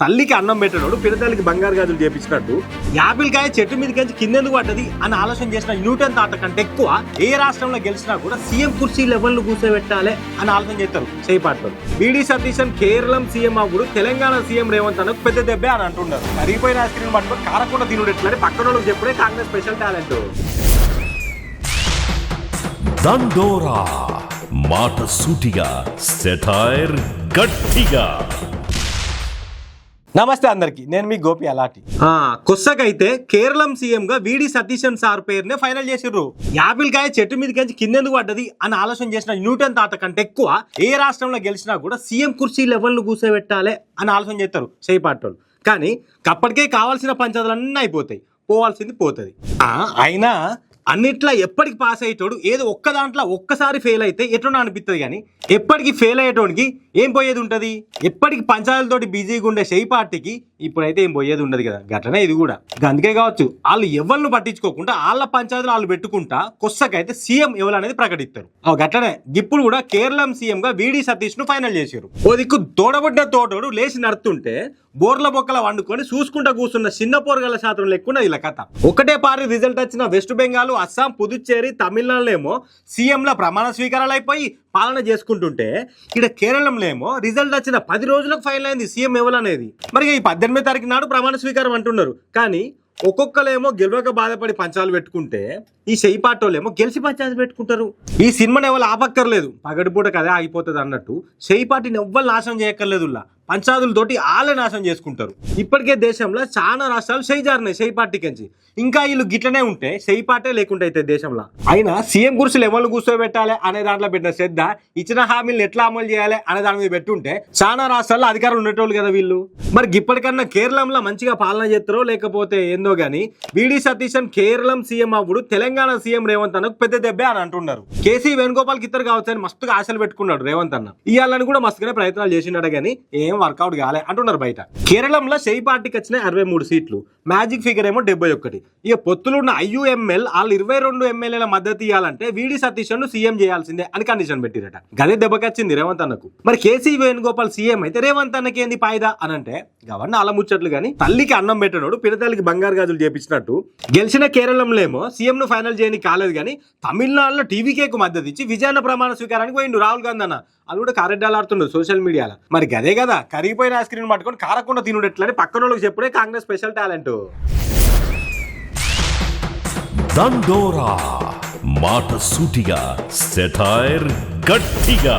తల్లికి అన్నం పెట్టినోడు పిల్లతల్లికి బంగారు గాజులు చేపించినట్టు యాపిల్ కాయ చెట్టు మీదకి కిందెందుకు పడ్డది అని ఆలోచన చేసిన న్యూటన్ తాత కంటే ఎక్కువ ఏ రాష్ట్రంలో గెలిచినా కూడా సీఎం కుర్చీ లెవెల్ కూర్చోబెట్టాలి అని ఆలోచన చేస్తారు చేపట్టారు. బీడీ సతీశన్ కేరళం సీఎం అప్పుడు తెలంగాణ సీఎం రేవంత్ అన్నకు పెద్ద దెబ్బే అని అంటున్నారు. కరిగిపోయిన ఐస్ క్రీమ్ పట్టుకొని కారకుండా తినుడు ఎట్లని పక్కన వాళ్ళకి చెప్పుడే కాంగ్రెస్ స్పెషల్ టాలెంట్. దండోరా మాట సూటిగా సెటైర్ గట్టిగా. నమస్తే అందరికి, నేను మీ గోపి అలాటి. కొత్తకైతే కేరళం సీఎం గా వీడి సతీశన్ సార్ పేరునే ఫైనల్ చేసిర్రు. యాపిల్ కాయ చెట్టు మీదకి కిందెందుకు పడ్డది అని ఆలోచన చేసిన న్యూటన్ తాత కంటే ఎక్కువ ఏ రాష్ట్రంలో గెలిచినా కూడా సీఎం కుర్చీ లెవెల్ కూర్చోబెట్టాలి అని ఆలోచన చేస్తారు చేపట్టోళ్ళు. కానీ అప్పటికే కావాల్సిన పంచాయతీలన్నీ అయిపోతాయి, పోవాల్సింది పోతుంది. అయినా అన్నిట్లా ఎప్పటికి పాస్ అయ్యేటోడు ఏదో ఒక్క దాంట్లో ఒక్కసారి ఫెయిల్ అయితే ఎట్లా అనిపిస్తుంది. కానీ ఎప్పటికి ఫెయిల్ అయ్యేటోడికి ఏం పోయేది ఉంటుంది? ఎప్పటికి పంచాయతీలతోటి బిజీగా ఉండే షై పార్టీకి ఇప్పుడైతే ఏం పోయేది ఉండదు కదా. గట్లనే ఇది కూడా అందుకే కావచ్చు, వాళ్ళు ఎవరిని పట్టించుకోకుండా వాళ్ళ పంచాయతీలు వాళ్ళు పెట్టుకుంటా కొత్తకైతే సీఎం ఎవరు అనేది ప్రకటిస్తారు. గట్లనే ఇప్పుడు కూడా కేరళం సీఎం గా వీడి సతీష్ ను ఫైనల్ చేశారు. ఓ దిక్కు తోడబడ్డ తోటోడు లేచి నడుతుంటే బోర్ల బొక్కల వండుకొని చూసుకుంటా కూర్చున్న చిన్న పోరగల శాతం లెక్కున్న ఇలా కథ. ఒకటే పారి రిజల్ట్ వచ్చిన వెస్ట్ బెంగాల్, అస్సాం, పుదుచ్చేరి, తమిళనాడులో ఏమో సీఎంల ప్రమాణ స్వీకారాలు అయిపోయి పాలన చేసుకుంటుంటే ఇక్కడ కేరళంలో ఏమో రిజల్ట్ వచ్చిన 10 రోజులకు ఫైనల్ అయింది సీఎం ఎవరు అనేది. మరి ఈ 18వ తారీఖు నాడు ప్రమాణ స్వీకారం అంటున్నారు. కానీ ఒక్కొక్కలేమో గెలవక బాధపడి పంచాలు పెట్టుకుంటే ఈ షెయి పాటోళ్ళేమో గెలిచి పంచాలు పెట్టుకుంటారు. ఈ సినిమాని ఎవరు ఆపక్కర్లేదు, పగటిపూట కదే ఆగిపోతుంది అన్నట్టు షెయి పార్టీని ఎవ్వరు నాశనం చేయక్కర్లేదు, పంచాదులతోటి వాళ్ళే నాశనం చేసుకుంటారు. ఇప్పటికే దేశంలో చాలా రాష్ట్రాలు షెయి జారినాయి షెయి పార్టీకి. ఇంకా వీళ్ళు గిట్లనే ఉంటే షెయి పార్టీ లేకుండా అయితే దేశంలో. అయినా సీఎం కుర్చీలు ఎవరు కూర్చోబెట్టాలి అనే దాంట్లో పెట్టిన శ్రద్ధ, ఇచ్చిన హామీలను ఎట్లా అమలు చేయాలి అనే దాని మీద పెట్టుంటే చాలా రాష్ట్రాల్లో అధికారులు ఉండేటోళ్ళు కదా వీళ్ళు. మరి ఇప్పటికన్నా కేరళంలో మంచిగా పాలన చేస్తారో లేకపోతే ఏందో గానీ వీడి సతీశన్ కేరళం సీఎం అప్పుడు తెలంగాణ సీఎం రేవంత్ అన్నకు పెద్ద దెబ్బే అని అంటున్నారు. కేసీ వేణుగోపాల్ కి ఇద్దరు కావచ్చు అని మస్తుగా ఆశలు పెట్టుకున్నాడు రేవంత్ అన్న. ఇవాళని కూడా మస్తుగానే ప్రయత్నాలు చేసినాడు కానీ ఏం వర్కౌట్ కాలే అంటున్నారు బయట. కేరళంలో షెయి పార్టీకి వచ్చిన 63 సీట్లు, మ్యాజిక్ ఫిగర్ ఏమో 71. ఇక పొత్తులున్న ఐయుఎంఎల్ వాళ్ళు 22 ఎమ్మెల్యేల మద్దతు ఇవ్వాలంటే వీడి సతీశన్ ను సీఎం చేయాల్సిందే అని కండిషన్ పెట్టిరట. గదే దెబ్బకొచ్చింది రేవంత్ అన్నకు. మరి కేసీ వేణుగోపాల్ సీఎం అయితే రేవంత్ అన్నకి ఏంది ఫాయిదా అని అంటే గవర్న అలా ముచ్చట్లు. కానీ తల్లికి అన్నం పెట్టినోడు పిల్లతల్లికి బంగారు గాజులు చేపించినట్టు గెలిచిన కేరళంలో ఏమో సీఎం ను ఫైనల్ చేయని కాలేదు. కానీ తమిళనాడులో టీవీకేకు మద్దతు ఇచ్చి విజయన ప్రమాణ స్వీకారానికి పోయిండు రాహుల్ గాంధీ అన్న. అది కూడా కారెడ్డాలాడుతుండదు సోషల్ మీడియాలో. మరి గదే కదా, కరిగిపోయిన ఐస్ క్రీమ్ పట్టుకొని కారకుండా తినుడు ఎట్లని పక్కన వాళ్ళకి చెప్పుడే కాంగ్రెస్ స్పెషల్ టాలెంట్. దండోరా మాట సూటిగా సెటైర్ గట్టిగా.